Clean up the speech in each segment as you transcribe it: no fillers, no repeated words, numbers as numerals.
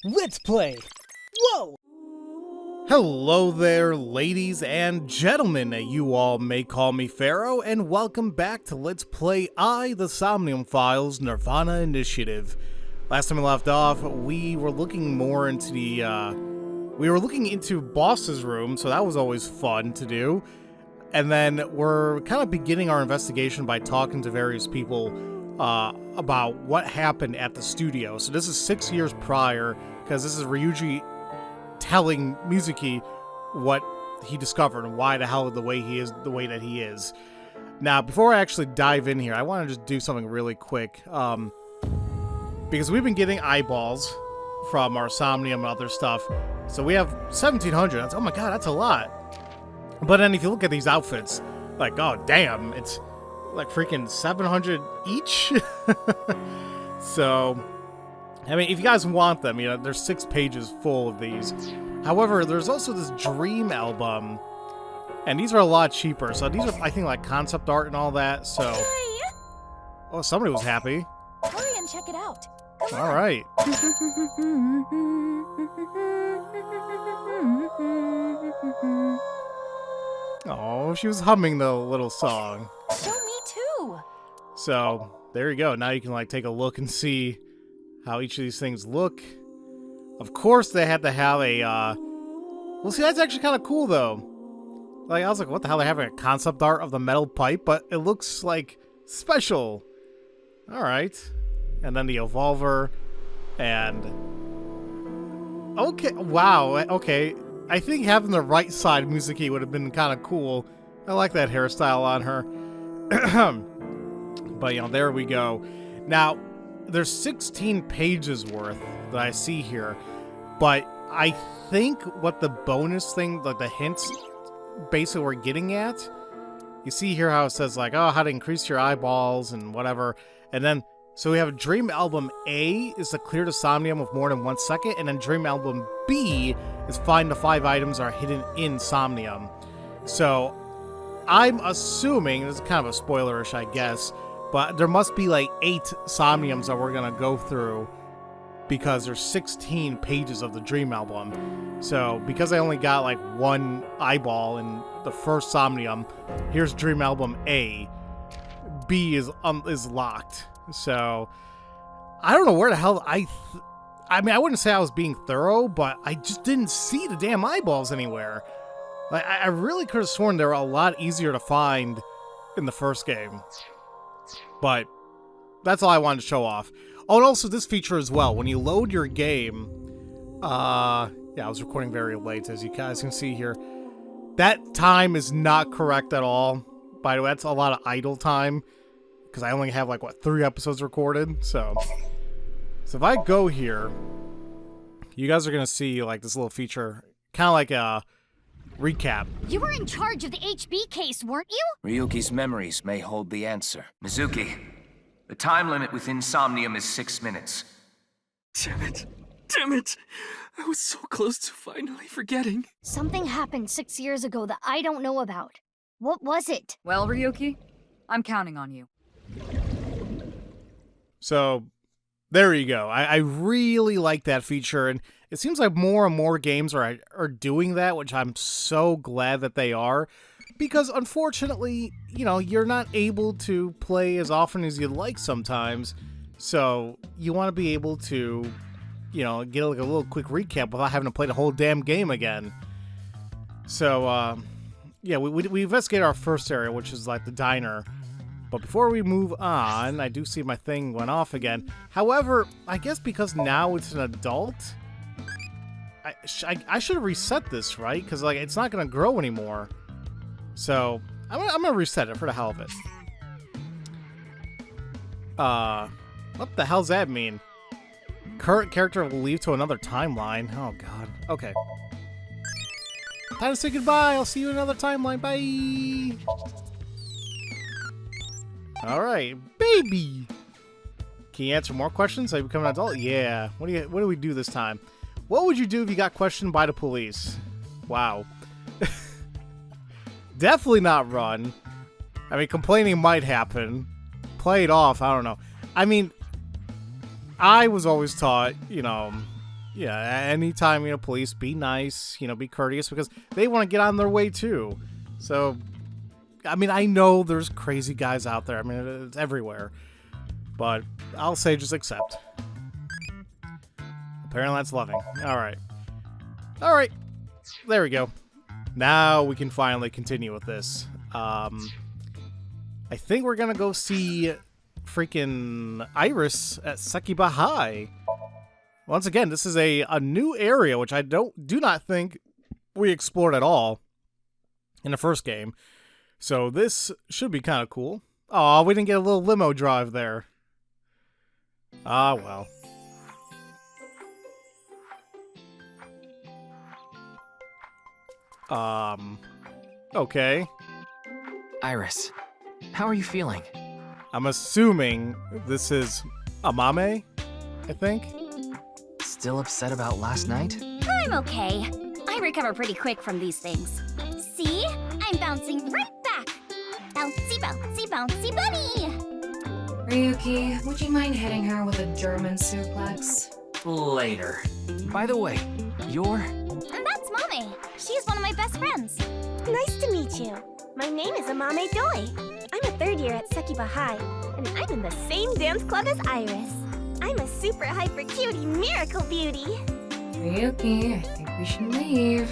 Let's play! Whoa! Hello there, ladies and gentlemen. You all may call me Pharaoh, and welcome back to Let's Play the Somnium Files Nirvana Initiative. Last time we left off, we were looking more into the, Boss's room, so that was always fun to do. And then we're kind of beginning our investigation by talking to various people about what happened at the studio. So this is 6 years prior, because this is Ryuji telling Mizuki what he discovered and why the hell the way he is the way that he is. Now, before I actually dive in here, I want to just do something really quick. Because we've been getting eyeballs from our Somnium and other stuff. So we have 1,700. That's, oh my god, that's a lot. But then if you look at these outfits, like, oh damn, it's like freaking 700 each. So, I mean, if you guys want them, you know, there's 6 pages full of these. However, there's also this dream album, and these are a lot cheaper. So these are, I think, like concept art and all that. So, oh, somebody was happy. Hurry and check it out. All right. Oh, she was humming the little song. Show me too. So, there you go. Now you can like take a look and see how each of these things look. Of course they had to have a, well, see, that's actually kind of cool, though. Like, I was like, what the hell? They're having a concept art of the metal pipe, but it looks, like, special. Alright. And then the Evolver, and... okay, wow, okay. I think having the right side Mizuki would have been kind of cool. I like that hairstyle on her. But, you know, there we go. Now, there's 16 pages worth that I see here, but I think what the bonus thing, like the hints, basically we're getting at, you see here how it says like, oh, how to increase your eyeballs and whatever, and then, so we have Dream Album A is to clear the Somnium with more than 1 second, and then Dream Album B is find the 5 items are hidden in Somnium. So, I'm assuming, this is kind of a spoilerish, I guess, but there must be like 8 Somniums that we're gonna go through because there's 16 pages of the Dream Album. So because I only got like 1 eyeball in the first Somnium, here's Dream Album A. B is locked. So I don't know where the hell I mean, I wouldn't say I was being thorough, but I just didn't see the damn eyeballs anywhere. Like I really could have sworn they were a lot easier to find in the first game. But that's all I wanted to show off. Oh, and also this feature as well. When you load your game, yeah, I was recording very late, as you guys can see here. That time is not correct at all. By the way, that's a lot of idle time, because I only have like, what, 3 episodes recorded? So if I go here, you guys are going to see like this little feature, kind of like a recap. You were in charge of the HB case, weren't you? Ryuki's memories may hold the answer. Mizuki, the time limit within Somnium is 6 minutes. Damn it. Damn it. I was so close to finally forgetting. Something happened 6 years ago that I don't know about. What was it? Well, Ryuki, I'm counting on you. So, there you go. I really like that feature, and it seems like more and more games are doing that, which I'm so glad that they are. Because, unfortunately, you know, you're not able to play as often as you'd like sometimes. So, you want to be able to, you know, get like a little quick recap without having to play the whole damn game again. So, yeah, we investigated our first area, which is like the diner. But before we move on, I do see my thing went off again. However, I guess because now it's an adult, I should have reset this, right? Because like it's not going to grow anymore. So I'm gonna reset it for the hell of it. What the hell's that mean? Current character will leave to another timeline. Oh god. Okay. Time to say goodbye. I'll see you in another timeline. Bye. All right, baby. Can you answer more questions? So you become an adult? Yeah. What do we do this time? What would you do if you got questioned by the police? Wow. Definitely not run. I mean, complaining might happen. Play it off, I don't know. I mean, I was always taught, yeah, anytime, police, be nice, be courteous, because they want to get on their way too. So, I mean, I know there's crazy guys out there. I mean, it's everywhere. But I'll say just accept. Apparently that's loving. Alright. Alright. There we go. Now we can finally continue with this. I think we're gonna go see freaking Iris at Sekiba High. Once again, this is a new area, which I do not think we explored at all in the first game. So this should be kind of cool. Oh, we didn't get a little limo drive there. Ah, well. Okay. Iris, how are you feeling? I'm assuming this is Amame, I think. Still upset about last night? I'm okay. I recover pretty quick from these things. See? I'm bouncing right back. Bouncy, bouncy, bouncy bunny! Ryuki, would you mind hitting her with a German suplex? Later. By the way, you're... And that's Mame. She's one of my best friends. Nice to meet you. My name is Amame Doi. I'm a third year at Sekiba High, and I'm in the same dance club as Iris. I'm a super hyper cutie miracle beauty. Ryuki, I think we should leave.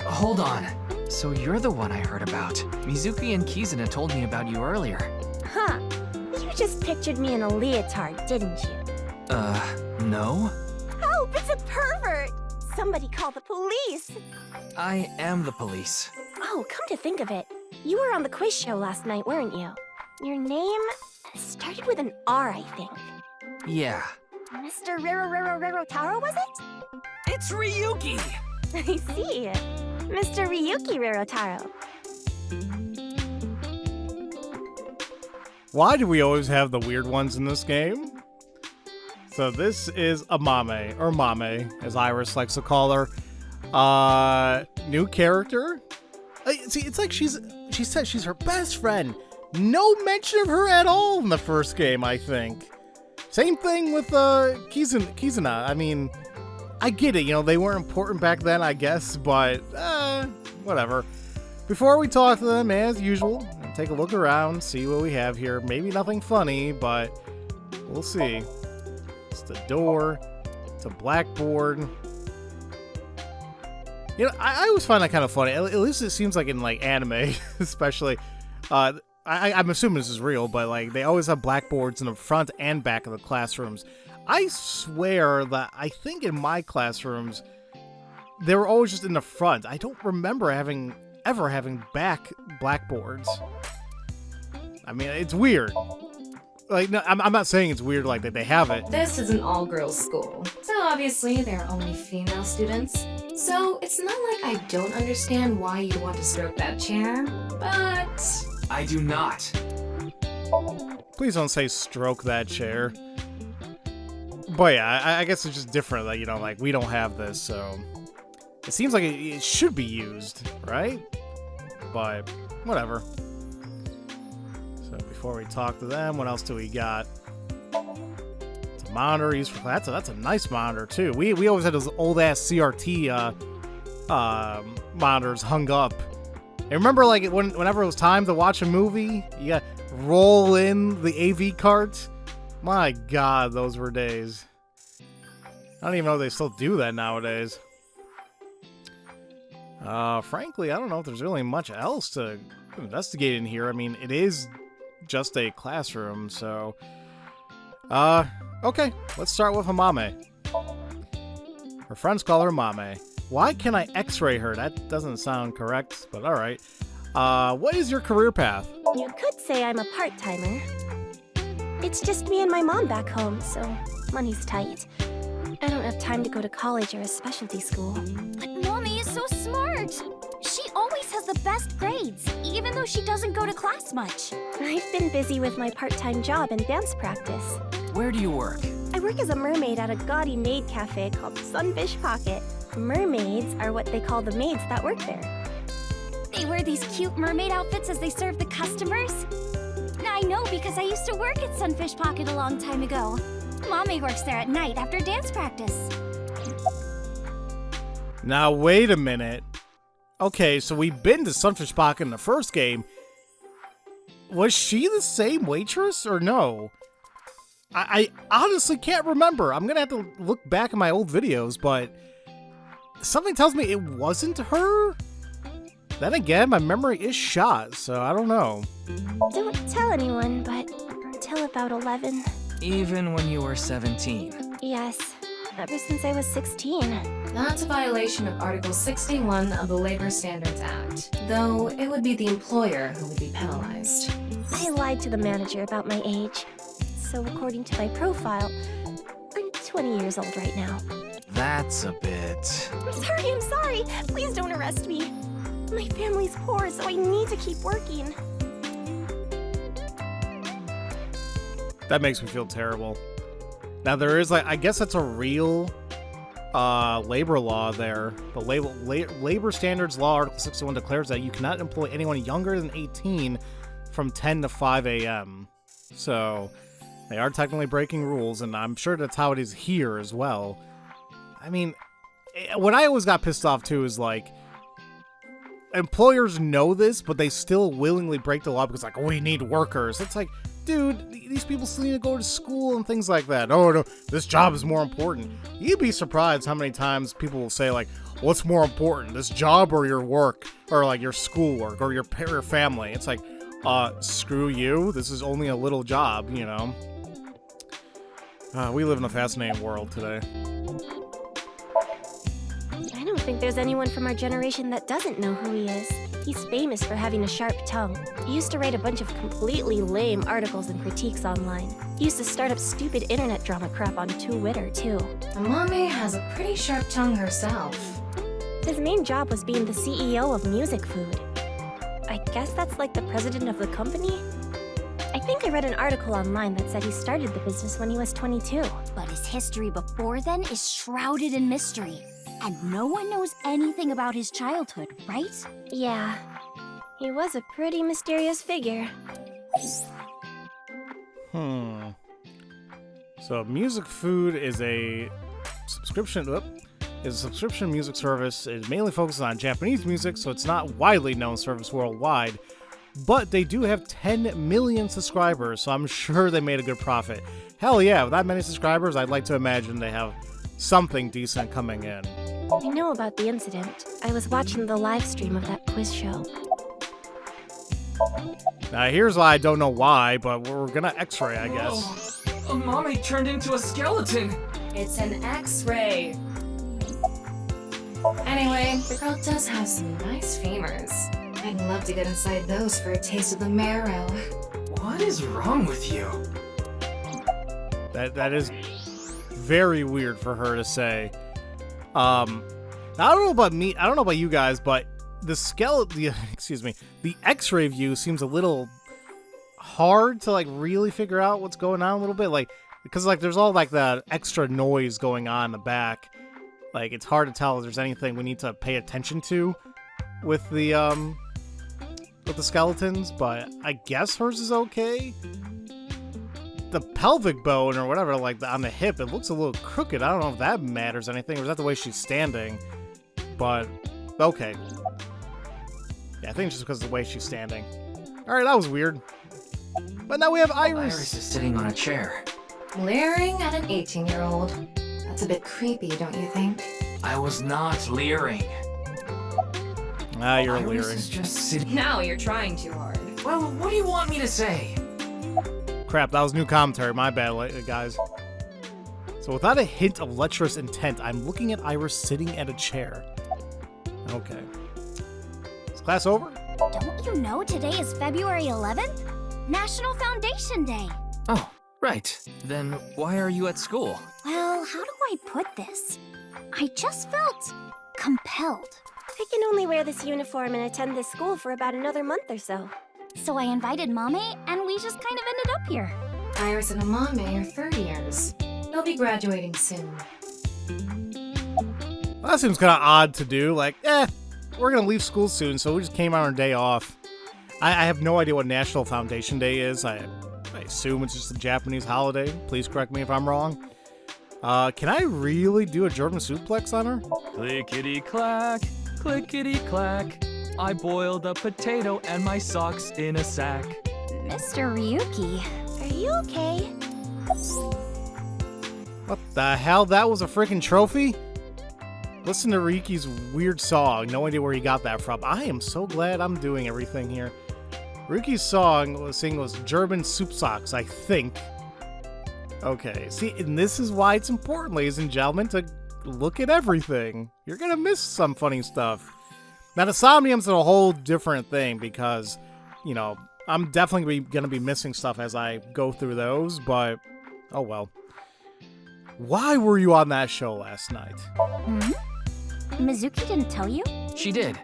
Hold on. So you're the one I heard about. Mizuki and Kizuna told me about you earlier. Huh. You just pictured me in a leotard, didn't you? No? Oh, it's a pervert! Somebody call the police! I am the police. Oh, come to think of it, you were on the quiz show last night, weren't you? Your name started with an R, I think. Yeah. Mr. Rero Taro, was it? It's Ryuki! I see. Mr. Ryuki Rerotaro. Why do we always have the weird ones in this game? So this is Amame, or Mame, as Iris likes to call her. New character? See, it's like she said she's her best friend. No mention of her at all in the first game, I think. Same thing with Kizuna. I mean, I get it, they weren't important back then, I guess, but whatever. Before we talk to them, as usual, take a look around, see what we have here. Maybe nothing funny, but we'll see. It's the door. It's a blackboard. I always find that kind of funny. At least it seems like in anime, especially. I'm assuming this is real, but they always have blackboards in the front and back of the classrooms. I swear that I think in my classrooms they were always just in the front. I don't remember ever having back blackboards. I mean, it's weird. No, I'm not saying it's weird that they have it. This is an all-girls school, so obviously there are only female students. So it's not like I don't understand why you want to stroke that chair, but... I do not. Please don't say stroke that chair. But yeah, I guess it's just different that, we don't have this, so... It seems like it should be used, right? But, whatever. So before we talk to them, what else do we got? It's a monitor. That's a nice monitor, too. We always had those old-ass CRT monitors hung up. And remember, whenever it was time to watch a movie, you got roll in the AV cart? My God, those were days. I don't even know if they still do that nowadays. Frankly, I don't know if there's really much else to investigate in here. I mean, it is just a classroom, so... okay, let's start with Amame. Her friends call her Mame. Why can I x-ray her? That doesn't sound correct, but alright. What is your career path? You could say I'm a part-timer. It's just me and my mom back home, so money's tight. I don't have time to go to college or a specialty school. But Mommy is so smart. She always has the best grades, even though she doesn't go to class much. I've been busy with my part-time job and dance practice. Where do you work? I work as a mermaid at a gaudy maid cafe called Sunfish Pocket. Mermaids are what they call the maids that work there. They wear these cute mermaid outfits as they serve the customers. I know because I used to work at Sunfish Pocket a long time ago. Mommy works there at night after dance practice. Now, wait a minute. Okay, so we've been to Sunfish Pocket in the first game. Was she the same waitress or no? I honestly can't remember. I'm gonna have to look back at my old videos, but something tells me it wasn't her. Then again, my memory is shot, so I don't know. Don't tell anyone, but till about 11. Even when you were 17. Yes, ever since I was 16. That's a violation of Article 61 of the Labor Standards Act, though it would be the employer who would be penalized. I lied to the manager about my age. So according to my profile, I'm 20 years old right now. That's a bit... I'm sorry. Please don't arrest me. My family's poor, so I need to keep working. That makes me feel terrible. Now there is I guess that's a real labor law there. The Labor Standards Law, Article 61 declares that you cannot employ anyone younger than 18 from 10 to 5 a.m. So they are technically breaking rules, and I'm sure that's how it is here as well. I mean, what I always got pissed off too is employers know this, but they still willingly break the law because we need workers. It's like, dude, these people still need to go to school and things like that. Oh no, this job is more important. You'd be surprised how many times people will say what's more important, this job or your work, or your schoolwork or your family? It's like, screw you. This is only a little job, you know. We live in a fascinating world today. I don't think there's anyone from our generation that doesn't know who he is. He's famous for having a sharp tongue. He used to write a bunch of completely lame articles and critiques online. He used to start up stupid internet drama crap on Twitter, too. Mommy has a pretty sharp tongue herself. His main job was being the CEO of Music Food. I guess that's like the president of the company? I think I read an article online that said he started the business when he was 22. But his history before then is shrouded in mystery. And no one knows anything about his childhood, right? Yeah. He was a pretty mysterious figure. So Music Food is a subscription music service. It mainly focuses on Japanese music, so it's not widely known service worldwide. But they do have 10 million subscribers, so I'm sure they made a good profit. Hell yeah, with that many subscribers, I'd like to imagine they have something decent coming in. I know about the incident. I was watching the live stream of that quiz show. Now here's why I don't know why, but we're gonna x-ray, I guess. Oh, Mommy turned into a skeleton. It's an X-ray. Anyway, the girl does have some nice femurs. I'd love to get inside those for a taste of the marrow. What is wrong with you? That is very weird for her to say. I don't know about me. I don't know about you guys, but the the X-ray view seems a little hard to really figure out what's going on a little bit, because there's all that extra noise going on in the back. It's hard to tell if there's anything we need to pay attention to with the skeletons, but I guess hers is okay. The pelvic bone or whatever, on the hip, it looks a little crooked. I don't know if that matters anything, or is that the way she's standing? But okay. Yeah, I think it's just because of the way she's standing. Alright, that was weird. But now we have Iris. Iris is sitting on a chair. Leering at an 18-year-old. That's a bit creepy, don't you think? I was not leering. Ah, you're Iris leering. is just sitting... Now you're trying too hard. Well, what do you want me to say? Crap, that was new commentary. My bad, guys. So without a hint of lecherous intent, I'm looking at Iris sitting at a chair. Okay. Is class over? Don't you know today is February 11th? National Foundation Day. Oh, right. Then why are you at school? Well, how do I put this? I just felt compelled. I can only wear this uniform and attend this school for about another month or so. So I invited Mommy, and we just kind of ended up here. Iris and Amame are third years. They'll be graduating soon. Well, that seems kind of odd to do. We're going to leave school soon, so we just came on our day off. I have no idea what National Foundation Day is. I assume it's just a Japanese holiday. Please correct me if I'm wrong. Can I really do a German suplex on her? Clickety-clack, clickety-clack. I boiled a potato and my socks in a sack. Mr. Ryuki. Are you okay? What the hell? That was a freaking trophy? Listen to Ryuki's weird song. No idea where he got that from. I am so glad I'm doing everything here. Ryuki's song was German soup socks, I think. Okay, see, and this is why it's important, ladies and gentlemen, to look at everything. You're gonna miss some funny stuff. Now, the Somnium's a whole different thing because, you know, I'm definitely gonna be missing stuff as I go through those, but oh well. Why were you on that show last night? Mizuki didn't tell you? She did,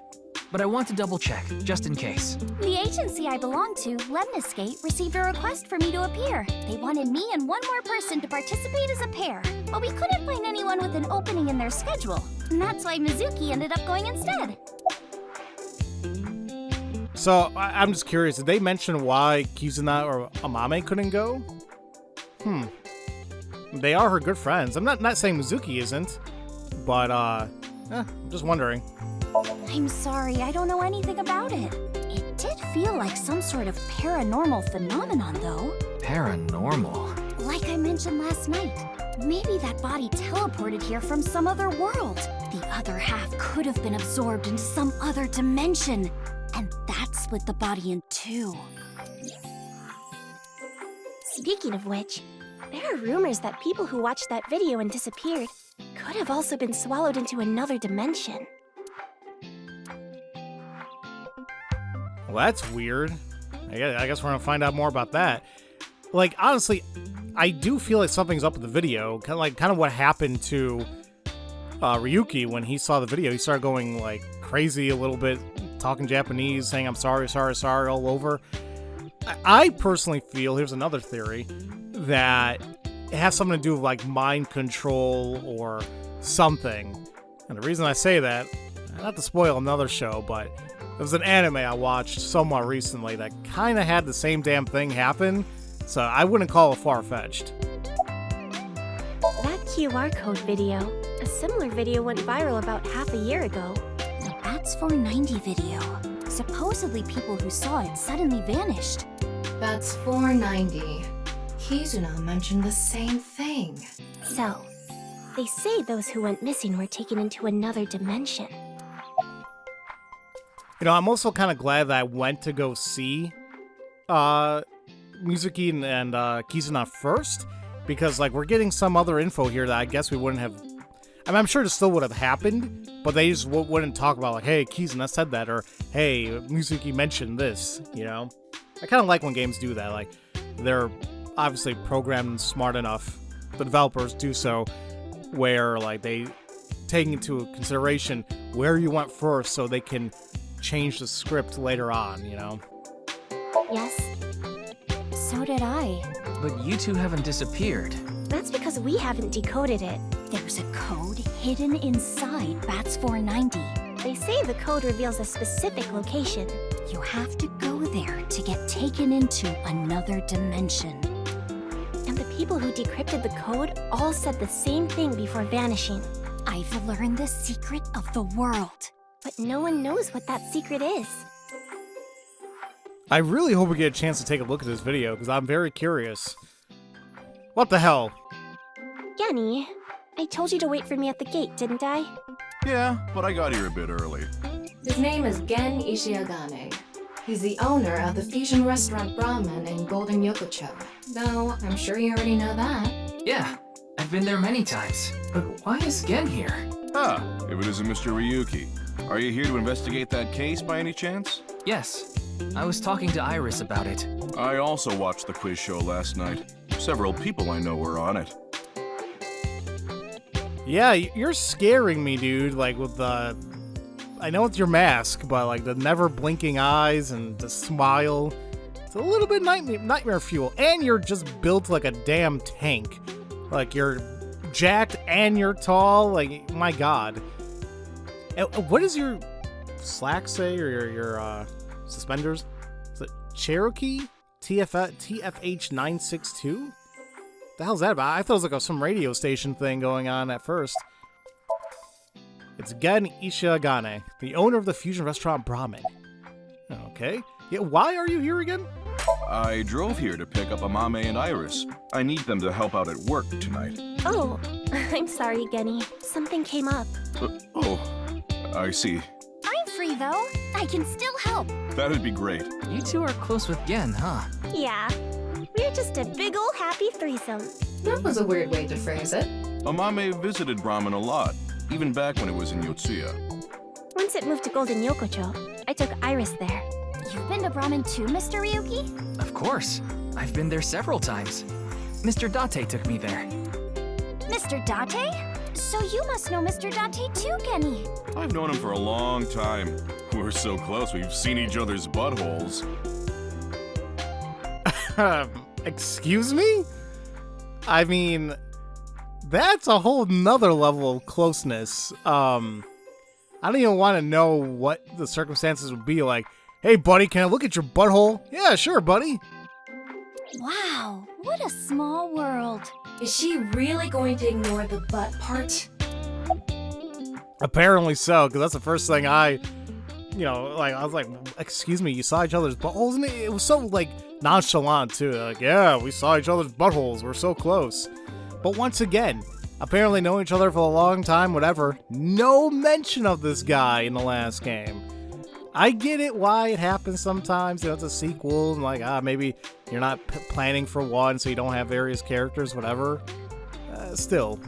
but I want to double check, just in case. The agency I belong to, Lemniscate, received a request for me to appear. They wanted me and one more person to participate as a pair, but we couldn't find anyone with an opening in their schedule. And that's why Mizuki ended up going instead. So, I'm just curious, did they mention why Kizuna or Amame couldn't go? They are her good friends. I'm not saying Mizuki isn't, but, I'm just wondering. I'm sorry, I don't know anything about it. It did feel like some sort of paranormal phenomenon, though. Paranormal? Like I mentioned last night, maybe that body teleported here from some other world. The other half could have been absorbed into some other dimension, and that split the body in two. Speaking of which, there are rumors that people who watched that video and disappeared could have also been swallowed into another dimension. Well, that's weird. I guess we're gonna find out more about that. Like, honestly, I do feel like something's up with the video. Kind of what happened to Ryuki when he saw the video. He started going, like, crazy a little bit, talking Japanese, saying, I'm sorry, sorry, sorry, all over. I personally feel, here's another theory, that it has something to do with, like, mind control or something. And the reason I say that, not to spoil another show, but it was an anime I watched somewhat recently that kind of had the same damn thing happen, so I wouldn't call it far-fetched. That QR code video, a similar video went viral about half a year ago. The BATS490 video. Supposedly people who saw it suddenly vanished. BATS490. Kizuna mentioned the same thing. So, they say those who went missing were taken into another dimension. You know, I'm also kind of glad that I went to go see Mizuki and Kizuna first, because, like, we're getting some other info here that I guess we wouldn't have... I mean, I'm sure it still would have happened, but they just wouldn't talk about, like, hey, Kizuna said that, or hey, Mizuki mentioned this, you know? I kind of like when games do that. Like, they're obviously programmed and smart enough, the developers do so, where, like, they take into consideration where you went first so they can change the script later on, you know? Yes, So did I. But you two haven't disappeared. that's because we haven't decoded it. There's a code hidden inside BATS490. They say the code reveals a specific location. You have to go there to get taken into another dimension. And the people who decrypted the code all said the same thing before vanishing. I've learned the secret of the world. But no one knows what that secret is. I really hope we get a chance to take a look at this video, because I'm very curious. What the hell? Yanni, I told you to wait for me at the gate, didn't I? Yeah, but I got here a bit early. His name is Gen Ishiagane. He's the owner of the fusion restaurant Brahman in Golden Yokocho. Though, I'm sure you already know that. Yeah, I've been there many times. But why is Gen here? Ah, if it isn't Mr. Ryuki. Are you here to investigate that case by any chance? Yes, I was talking to Iris about it. I also watched the quiz show last night. Several people I know were on it. Yeah, you're scaring me, dude, like, with the... I know it's your mask, but, like, the never blinking eyes and the smile. It's a little bit nightmare fuel. And you're just built like a damn tank. Like, you're jacked and you're tall. Like, my god. What does your slack say, or your suspenders? Is it Cherokee? TFH962? The hell's that about? I thought it was like some radio station thing going on at first. It's Gen Ishigane, the owner of the fusion restaurant Brahmin. Okay. Yeah, why are you here again? I drove here to pick up Amame and Iris. I need them to help out at work tonight. Oh, I'm sorry, Genny. Something came up. Oh, I see. I'm free, though. I can still help. That'd be great. You two are close with Gen, huh? Yeah. We're just a big ol' happy threesome. That was a weird way to phrase it. Amame visited Brahmin a lot, even back when it was in Yotsuya. Once it moved to Golden Yokocho, I took Iris there. You've been to Brahmin too, Mr. Ryuki? Of course. I've been there several times. Mr. Date took me there. Mr. Date? So you must know Mr. Date too, Genny. I've known him for a long time. We're so close, we've seen each other's buttholes. Excuse me? I mean, that's a whole nother level of closeness. I don't even want to know what the circumstances would be like. Hey, buddy, can I look at your butthole? Yeah, sure, buddy. Wow, what a small world. Is she really going to ignore the butt part? Apparently so, because that's the first thing I was like, excuse me, you saw each other's buttholes? And it was so, like, nonchalant, too. Like, yeah, we saw each other's buttholes. We're so close. But once again, apparently knowing each other for a long time, whatever, no mention of this guy in the last game. I get it why it happens sometimes. It's a sequel, and like, maybe you're not planning for one, so you don't have various characters, whatever. Still.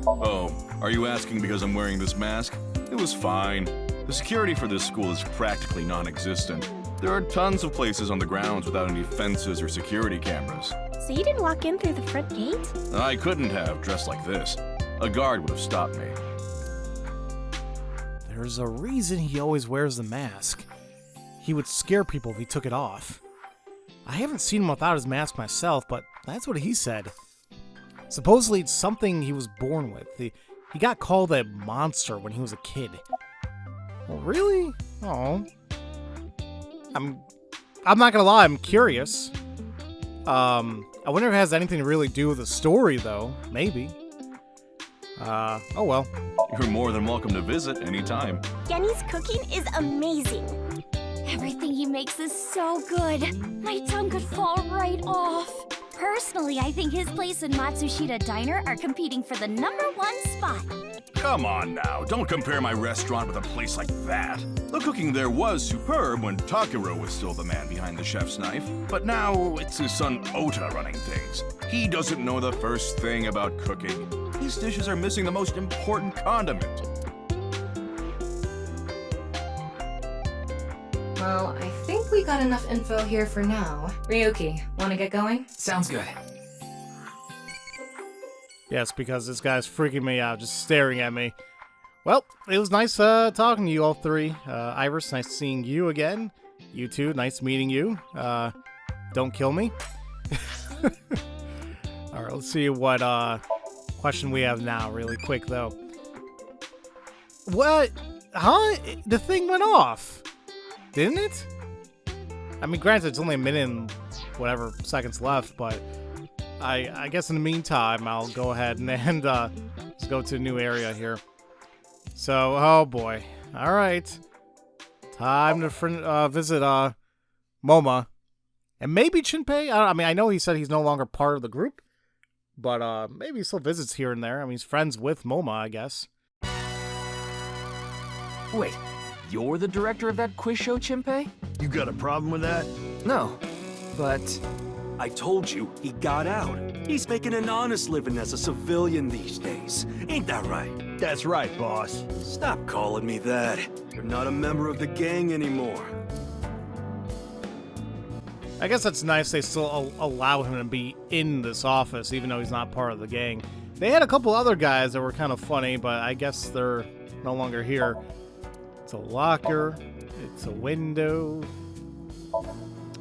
Oh, are you asking because I'm wearing this mask? It was fine. The security for this school is practically non-existent. There are tons of places on the grounds without any fences or security cameras. So you didn't walk in through the front gate? I couldn't have, dressed like this. A guard would have stopped me. There's a reason he always wears the mask. He would scare people if he took it off. I haven't seen him without his mask myself, but that's what he said. Supposedly it's something he was born with. He got called a monster when he was a kid. Well, really? Oh. I'm not gonna lie, I'm curious. I wonder if it has anything to really do with the story, though. Maybe. Oh well. You're more than welcome to visit anytime. Genny's cooking is amazing. Everything he makes is so good. My tongue could fall right off. Personally, I think his place and Matsushita Diner are competing for the #1 spot. Come on now, don't compare my restaurant with a place like that. The cooking there was superb when Takiro was still the man behind the chef's knife, but now it's his son Ota running things. He doesn't know the first thing about cooking. These dishes are missing the most important condiment. Well, I think we got enough info here for now. Ryuki, wanna get going? Sounds good. Yes, because this guy's freaking me out, just staring at me. Well, it was nice talking to you all three. Iris, nice seeing you again. You too, nice meeting you. Don't kill me. Alright, let's see what question we have now, really quick though. What? Huh? The thing went off. Didn't it? I mean, granted, it's only a minute and whatever seconds left, but I guess in the meantime, I'll go ahead and let's go to a new area here. So, oh boy. Alright. Time to visit Moma. And maybe Chunpei? I mean, I know he said he's no longer part of the group, but maybe he still visits here and there. I mean, he's friends with Moma, I guess. Wait, you're the director of that quiz show, Chunpei? You got a problem with that? No, but... I told you, he got out. He's making an honest living as a civilian these days. Ain't that right? That's right, boss. Stop calling me that. You're not a member of the gang anymore. I guess that's nice they still allow him to be in this office, even though he's not part of the gang. They had a couple other guys that were kind of funny, but I guess they're no longer here. It's a locker. It's a window.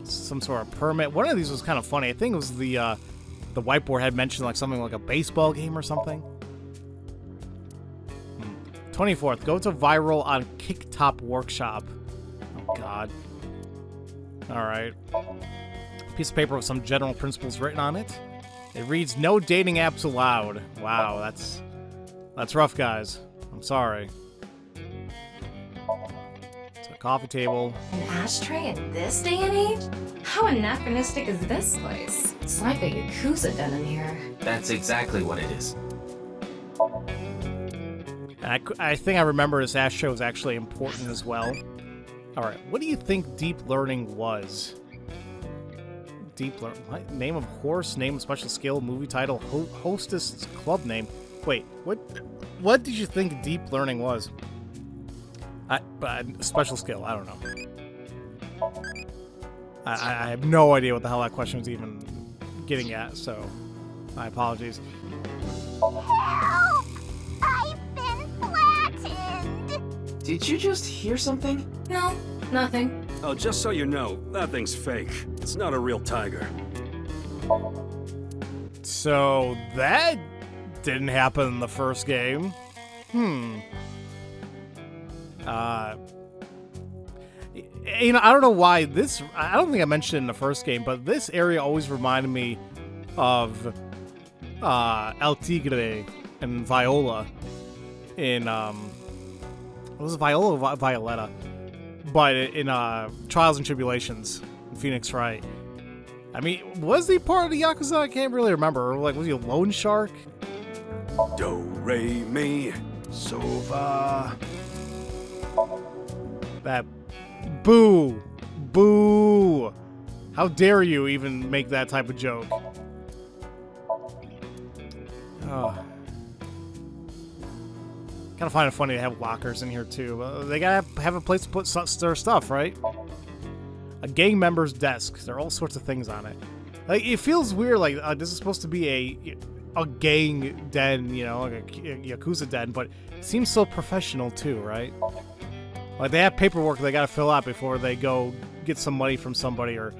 Some sort of permit. One of these was kind of funny. I think it was the whiteboard had mentioned like something like a baseball game or something. 24th. Go to viral on Kicktop Workshop. Oh, God. Alright. Piece of paper with some general principles written on it. It reads, "No dating apps allowed." Wow, that's rough, guys. I'm sorry. It's a coffee table. An ashtray in this day and age? How anachronistic is this place? It's like a Yakuza den in here. That's exactly what it is. I think I remember this ashtray was actually important as well. Alright, what do you think deep learning was? Deep learning. What? Name of horse, name of special skill, movie title, hostess club name. Wait, what did you think deep learning was? Special skill, I don't know. I have no idea what the hell that question was even getting at, so my apologies. Help! I've been flattened! Did you just hear something? No, nothing. Oh, just so you know, that thing's fake. It's not a real tiger. So that didn't happen in the first game. You know, I don't know why this... I don't think I mentioned it in the first game, but this area always reminded me of El Tigre and Viola in... was it Viola or Violetta? But in Trials and Tribulations in Phoenix Wright. I mean, was he part of the Yakuza? I can't really remember. Like, was he a loan shark? Do, re, mi, so, fa. That... Boo! Boo! How dare you even make that type of joke? Oh. Kind of find it funny to have lockers in here, too. They gotta have a place to put their stuff, right? A gang member's desk. There are all sorts of things on it. Like, it feels weird, like, this is supposed to be a gang den, you know, like a Yakuza den, but it seems so professional, too, right? Like, they have paperwork they gotta fill out before they go get some money from somebody or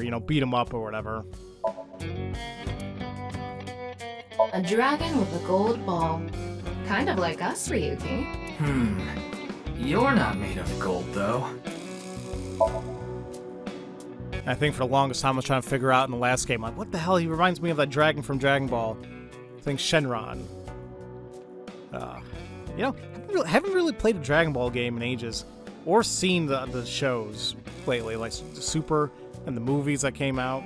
you know, beat them up or whatever. A dragon with a gold ball. Kind of like us, Ryuki. You're not made of gold, though. I think for the longest time I was trying to figure out in the last game, like, what the hell? He reminds me of that dragon from Dragon Ball. I think Shenron. You know, haven't really played a Dragon Ball game in ages, or seen the shows lately, like the Super and the movies that came out.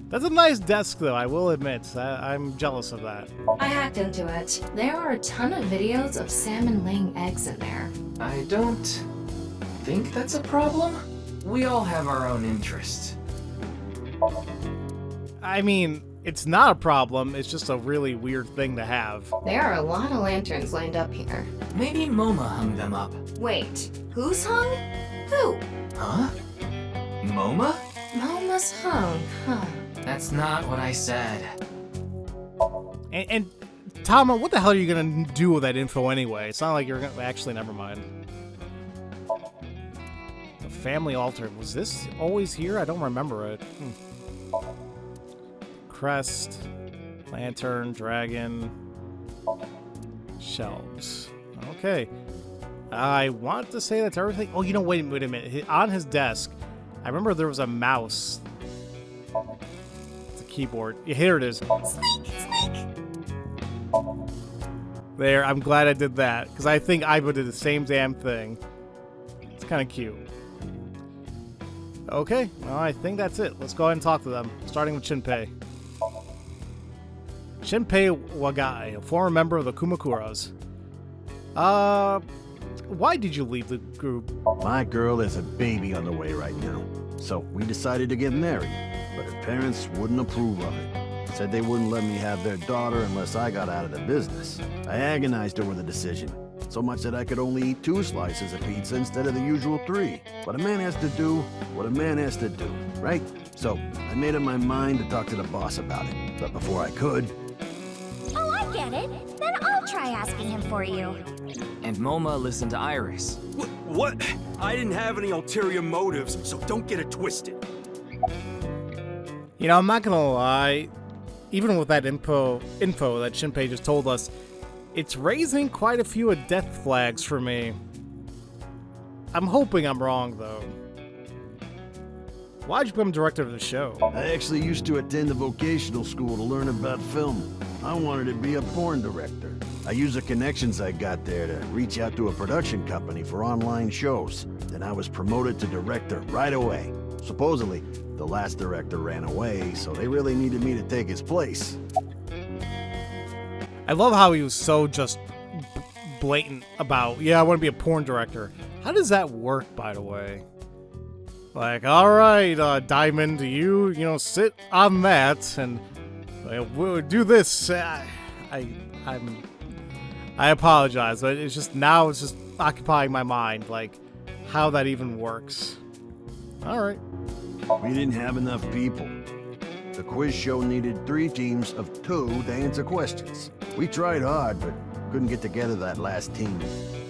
That's a nice desk, though, I will admit. I'm jealous of that. I hacked into it. There are a ton of videos of salmon laying eggs in there. I don't think that's a problem. We all have our own interests. I mean, it's not a problem, it's just a really weird thing to have. There are a lot of lanterns lined up here. Maybe MoMA hung them up. Wait, who's hung? Who? Huh? MoMA? MoMA's hung, huh? That's not what I said. And Tama, what the hell are you gonna do with that info anyway? It's not like you're gonna... Actually, never mind. The family altar. Was this always here? I don't remember it. Crest, lantern, dragon, shelves. Okay. I want to say that's everything. Oh, you know, wait a minute. On his desk, I remember there was a mouse. It's a keyboard. Here it is. Squeak! There, I'm glad I did that, because I think Aiba did the same damn thing. It's kind of cute. Okay, well, I think that's it. Let's go ahead and talk to them, starting with Shinpei. Shinpei Wagai, a former member of the Kumakuras. Why did you leave the group? My girl has a baby on the way right now, so we decided to get married, but her parents wouldn't approve of it. Said they wouldn't let me have their daughter unless I got out of the business. I agonized over the decision, so much that I could only eat 2 slices of pizza instead of the usual 3. But a man has to do what a man has to do, right? So I made up my mind to talk to the boss about it, but before I could... Oh, I get it. Then I'll try asking him for you. And MoMA listened to Iris. What? I didn't have any ulterior motives, so don't get it twisted. You know, I'm not gonna lie. Even with that info that Shinpei just told us, it's raising quite a few death flags for me. I'm hoping I'm wrong, though. Why'd you become director of the show? I actually used to attend a vocational school to learn about film. I wanted to be a porn director. I used the connections I got there to reach out to a production company for online shows. Then I was promoted to director right away. Supposedly, the last director ran away, so they really needed me to take his place. I love how he was so just blatant about, yeah, I want to be a porn director. How does that work, by the way? Like, all right, Diamond, you sit on that, and we'll do this. I apologize, but it's just occupying my mind, like, how that even works. All right. We didn't have enough people. The quiz show needed 3 teams of 2 to answer questions. We tried hard, but couldn't get together that last team.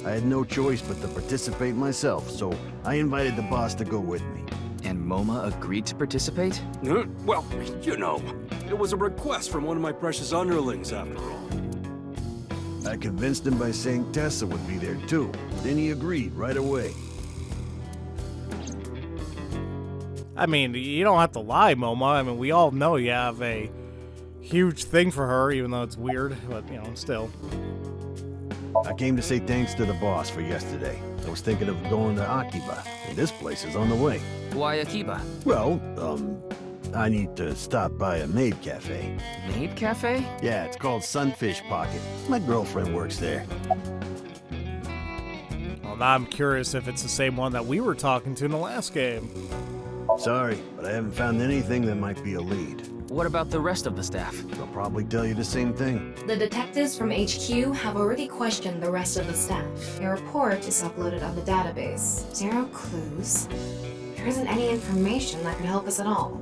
I had no choice but to participate myself, so I invited the boss to go with me. And MoMA agreed to participate? Well, you know, it was a request from one of my precious underlings, after all. I convinced him by saying Tessa would be there too. Then he agreed right away. I mean, you don't have to lie, MoMA. I mean, we all know you have a huge thing for her, even though it's weird, but, still. I came to say thanks to the boss for yesterday. I was thinking of going to Akiba, and this place is on the way. Why Akiba? Well, I need to stop by a maid cafe. Maid cafe? Yeah, it's called Sunfish Pocket. My girlfriend works there. Well, now I'm curious if it's the same one that we were talking to in the last game. Sorry, but I haven't found anything that might be a lead. What about the rest of the staff? They'll probably tell you the same thing. The detectives from HQ have already questioned the rest of the staff. Your report is uploaded on the database. 0 clues. There isn't any information that could help us at all.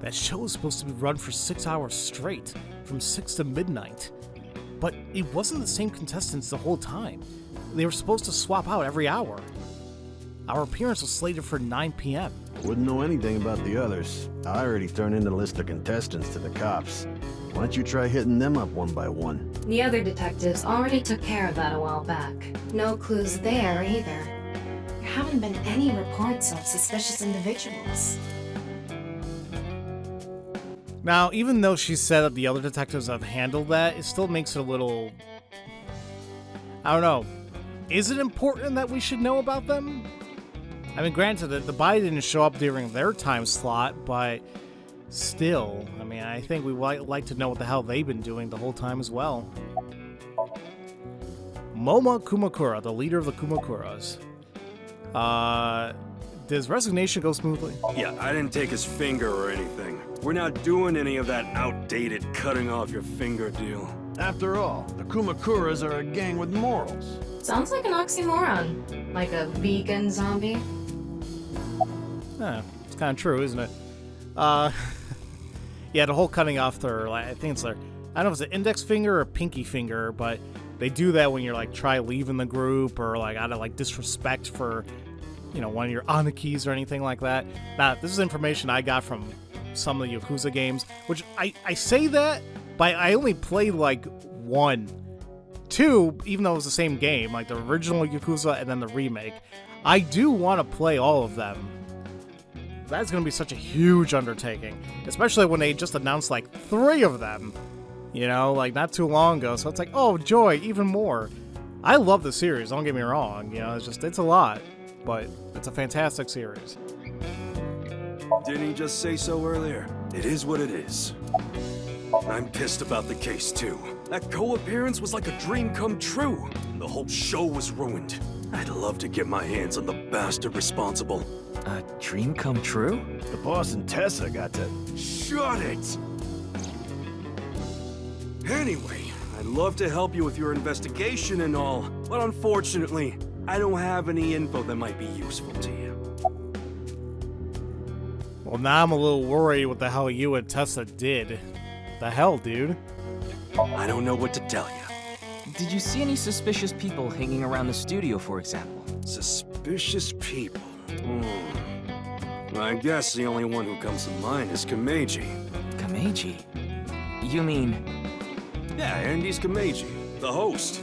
That show was supposed to be run for 6 hours straight, from 6 to midnight. But it wasn't the same contestants the whole time. They were supposed to swap out every hour. Our appearance was slated for 9 p.m. I wouldn't know anything about the others. I already turned in the list of contestants to the cops. Why don't you try hitting them up one by one? The other detectives already took care of that a while back. No clues there either. There haven't been any reports of suspicious individuals. Now, even though she said that the other detectives have handled that, it still makes it a little... I don't know. Is it important that we should know about them? I mean, granted, the body didn't show up during their time slot, but still, I mean, I think we would like to know what the hell they've been doing the whole time as well. Moma Kumakura, the leader of the Kumakuras. Does resignation go smoothly? Yeah, I didn't take his finger or anything. We're not doing any of that outdated cutting off your finger deal. After all, the Kumakuras are a gang with morals. Sounds like an oxymoron. Like a vegan zombie. Yeah, it's kind of true, isn't it? Yeah, the whole cutting off their, I think it's their, I don't know if it's an index finger or pinky finger, but they do that when you're like try leaving the group or like out of like disrespect for, one of your Anakis or anything like that. Now, this is information I got from some of the Yakuza games, which I say that, but I only played like 1. 2, even though it was the same game, like the original Yakuza and then the remake. I do want to play all of them. That's going to be such a huge undertaking, especially when they just announced like 3 of them, like not too long ago. So it's like, oh, joy, even more. I love the series, don't get me wrong. It's a lot, but it's a fantastic series. Didn't he just say so earlier? It is what it is. I'm pissed about the case, too. That co-appearance was like a dream come true. The whole show was ruined. I'd love to get my hands on the bastard responsible. A dream come true? The boss and Tessa got to... Shut it! Anyway, I'd love to help you with your investigation and all, but unfortunately, I don't have any info that might be useful to you. Well, now I'm a little worried what the hell you and Tessa did. The hell, dude? I don't know what to tell you. Did you see any suspicious people hanging around the studio, for example? Suspicious people? I guess the only one who comes to mind is Kameji. Kameji? You mean... Yeah, Andy's Kameji, the host.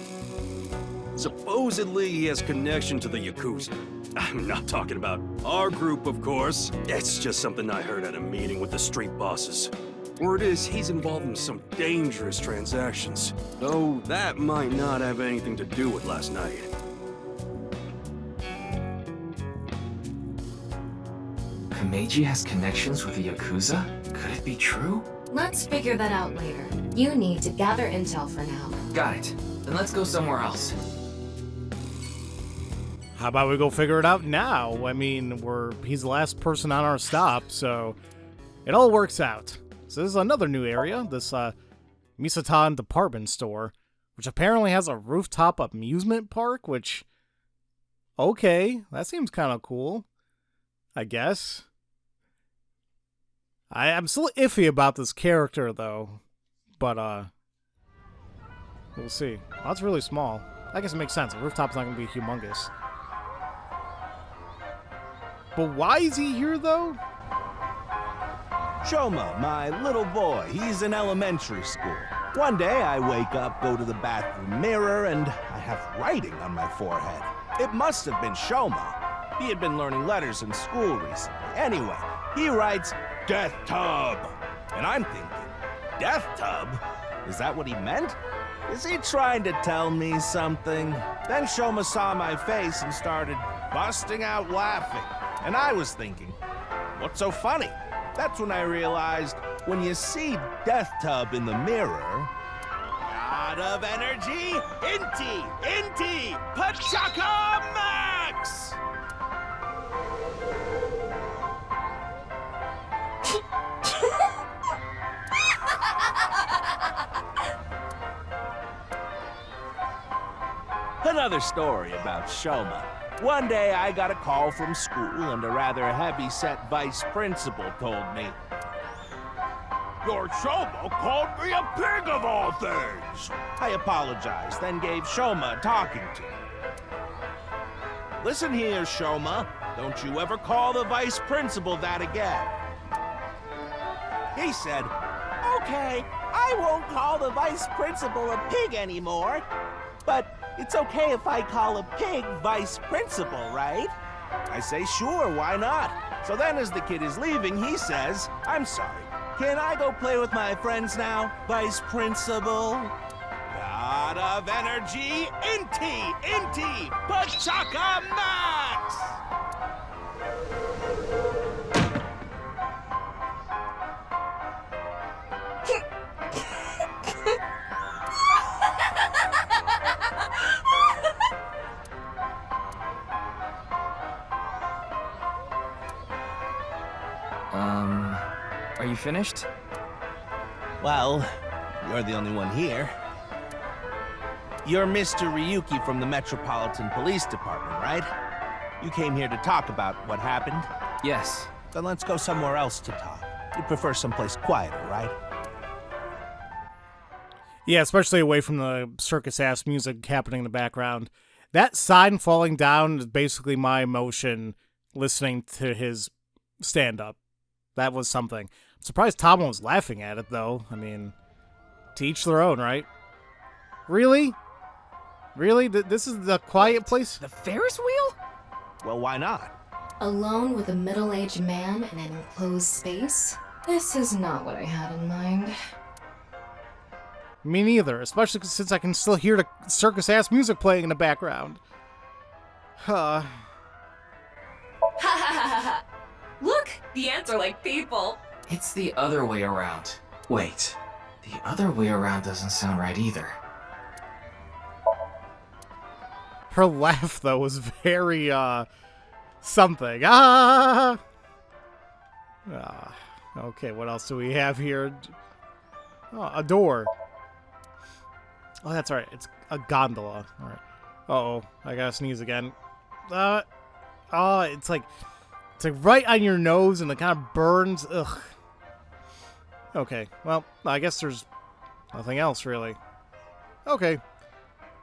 Supposedly he has connection to the Yakuza. I'm not talking about our group, of course. It's just something I heard at a meeting with the street bosses. Word is he's involved in some dangerous transactions, though that might not have anything to do with last night. Himeji has connections with the Yakuza? Could it be true? Let's figure that out later. You need to gather intel for now. Got it. Then let's go somewhere else. How about we go figure it out now? I mean, he's the last person on our stop, so it all works out. So this is another new area, this Misatan department store, which apparently has a rooftop amusement park, which, okay, that seems kind of cool, I guess. I'm still iffy about this character, though, but we'll see. Oh, that's really small. I guess it makes sense. The rooftop's not going to be humongous. But why is he here, though? Shoma, my little boy, he's in elementary school. One day I wake up, go to the bathroom mirror, and I have writing on my forehead. It must have been Shoma. He had been learning letters in school recently. Anyway, he writes, Death Tub. And I'm thinking, Death Tub? Is that what he meant? Is he trying to tell me something? Then Shoma saw my face and started busting out laughing. And I was thinking, what's so funny? That's when I realized, when you see Death Tub in the mirror... God of energy, Inti, Pachaka Max! Another story about Shoma. One day I got a call from school and a rather heavy-set vice principal told me, Your Shoma called me a pig of all things! I apologized, then gave Shoma a talking to. Listen here, Shoma. Don't you ever call the vice principal that again. He said, Okay, I won't call the vice principal a pig anymore, but it's okay if I call a pig vice principal, right? I say, sure, why not? So then as the kid is leaving, he says, I'm sorry, can I go play with my friends now, vice principal? God of energy, Inti, Pachaka Max! Are you finished? Well, you're the only one here. You're Mr. Ryuki from the Metropolitan Police Department, right? You came here to talk about what happened? Yes. Then let's go somewhere else to talk. You'd prefer someplace quieter, right? Yeah, especially away from the circus-ass music happening in the background. That sign falling down is basically my emotion listening to his stand-up. That was something. I'm surprised Tama was laughing at it, though. I mean, to each their own, right? Really? Really? This is the quiet place? The Ferris wheel? Well, why not? Alone with a middle-aged man in an enclosed space? This is not what I had in mind. Me neither, especially since I can still hear the circus-ass music playing in the background. Ha ha ha ha! Look! The ants are like people! It's the other way around. Wait, the other way around doesn't sound right either. Her laugh, though, was very, something. Ah! Okay, what else do we have here? Oh, a door. Oh, that's right. It's a gondola. All right. Uh-oh. I gotta sneeze again. It's like right on your nose and it kind of burns. Ugh. Okay. Well, I guess there's nothing else, really. Okay.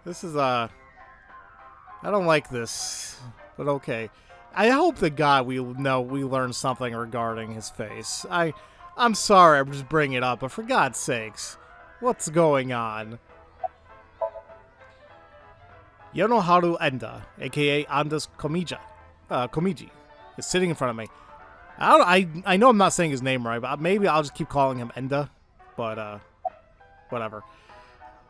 This is, I don't like this, but okay. I hope the guy we learn something regarding his face. I'm sorry I'm just bringing it up, but for God's sakes, what's going on? Yonoharu Enda, aka Anda's Komija. Komiji is sitting in front of me. I know I'm not saying his name right, but maybe I'll just keep calling him Enda. But whatever.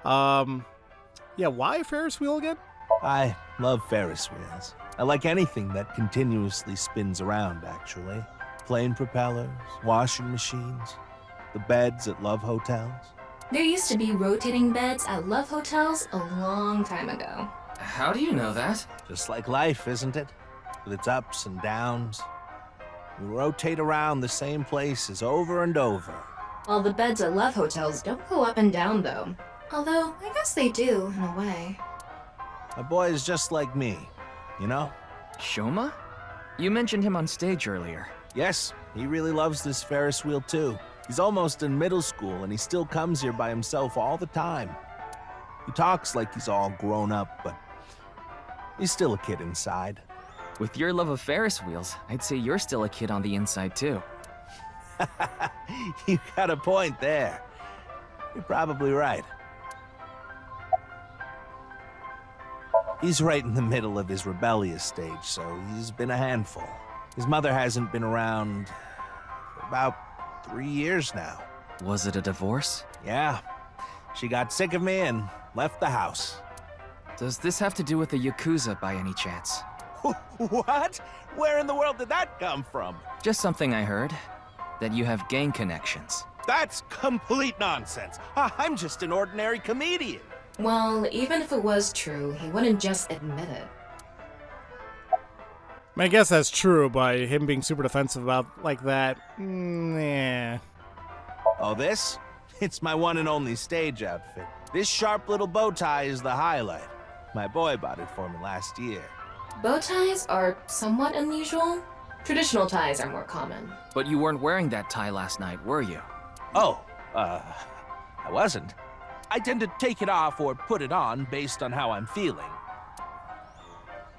Yeah, why a Ferris wheel again? I love Ferris wheels. I like anything that continuously spins around, actually. Plane propellers, washing machines, the beds at love hotels. There used to be rotating beds at love hotels a long time ago. How do you know that? Just like life, isn't it? With its ups and downs. We rotate around the same places over and over. Well, the beds at love hotels don't go up and down, though. Although, I guess they do, in a way. My boy is just like me, you know? Shoma? You mentioned him on stage earlier. Yes, he really loves this Ferris wheel too. He's almost in middle school and he still comes here by himself all the time. He talks like he's all grown up, but he's still a kid inside. With your love of Ferris wheels, I'd say you're still a kid on the inside too. You got a point there. You're probably right. He's right in the middle of his rebellious stage, so he's been a handful. His mother hasn't been around for about 3 years now. Was it a divorce? Yeah. She got sick of me and left the house. Does this have to do with the Yakuza by any chance? What? Where in the world did that come from? Just something I heard. That you have gang connections. That's complete nonsense. I'm just an ordinary comedian. Well, even if it was true, he wouldn't just admit it. I guess that's true, but him being super defensive about like that, yeah. Oh, this? It's my one and only stage outfit. This sharp little bow tie is the highlight. My boy bought it for me last year. Bow ties are somewhat unusual. Traditional ties are more common. But you weren't wearing that tie last night, were you? Oh, I wasn't. I tend to take it off or put it on based on how I'm feeling.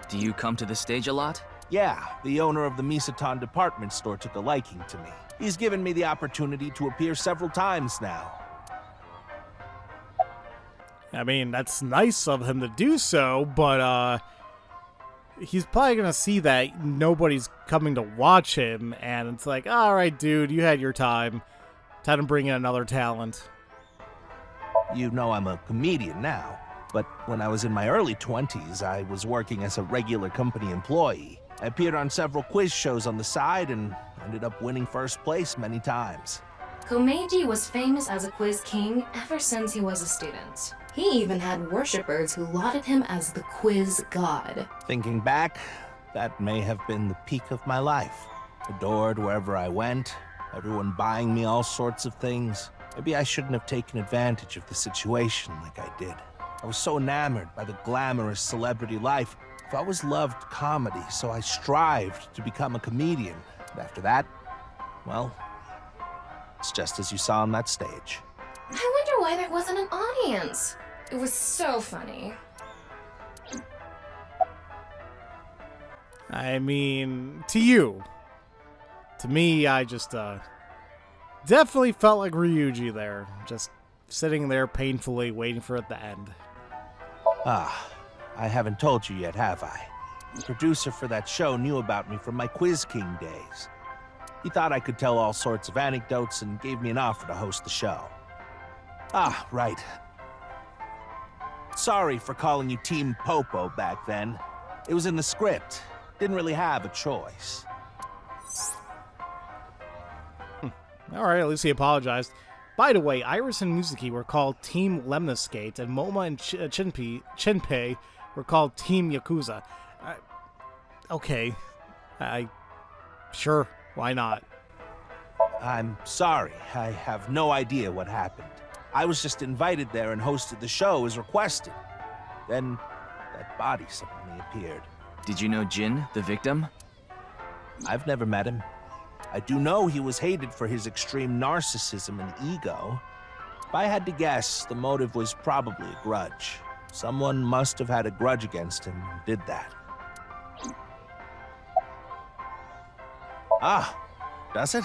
Do you come to the stage a lot? Yeah, the owner of the Misatan department store took a liking to me. He's given me the opportunity to appear several times now. I mean, that's nice of him to do so, but he's probably gonna see that nobody's coming to watch him, and it's like, alright dude, you had your time. Time to bring in another talent. You know I'm a comedian now, but when I was in my early 20s, I was working as a regular company employee. I appeared on several quiz shows on the side and ended up winning first place many times. Komeiji was famous as a quiz king ever since he was a student. He even had worshippers who lauded him as the quiz god. Thinking back, that may have been the peak of my life. Adored wherever I went, everyone buying me all sorts of things. Maybe I shouldn't have taken advantage of the situation like I did. I was so enamored by the glamorous celebrity life. I've always loved comedy, so I strived to become a comedian. And after that, well, it's just as you saw on that stage. I wonder why there wasn't an audience. It was so funny. I mean, to you. To me, I just, definitely felt like Ryuji there. Just sitting there painfully waiting for it to end. Ah, I haven't told you yet, have I? The producer for that show knew about me from my Quiz King days. He thought I could tell all sorts of anecdotes and gave me an offer to host the show. Ah, right. Sorry for calling you Team Popo back then. It was in the script. Didn't really have a choice. Alright, at least he apologized. By the way, Iris and Mizuki were called Team Lemniscate, and Moma and Shinpei were called Team Yakuza. Okay. Sure, why not? I'm sorry. I have no idea what happened. I was just invited there and hosted the show as requested. Then, that body suddenly appeared. Did you know Jin, the victim? I've never met him. I do know he was hated for his extreme narcissism and ego. If I had to guess, the motive was probably a grudge. Someone must have had a grudge against him and did that. Ah, does it?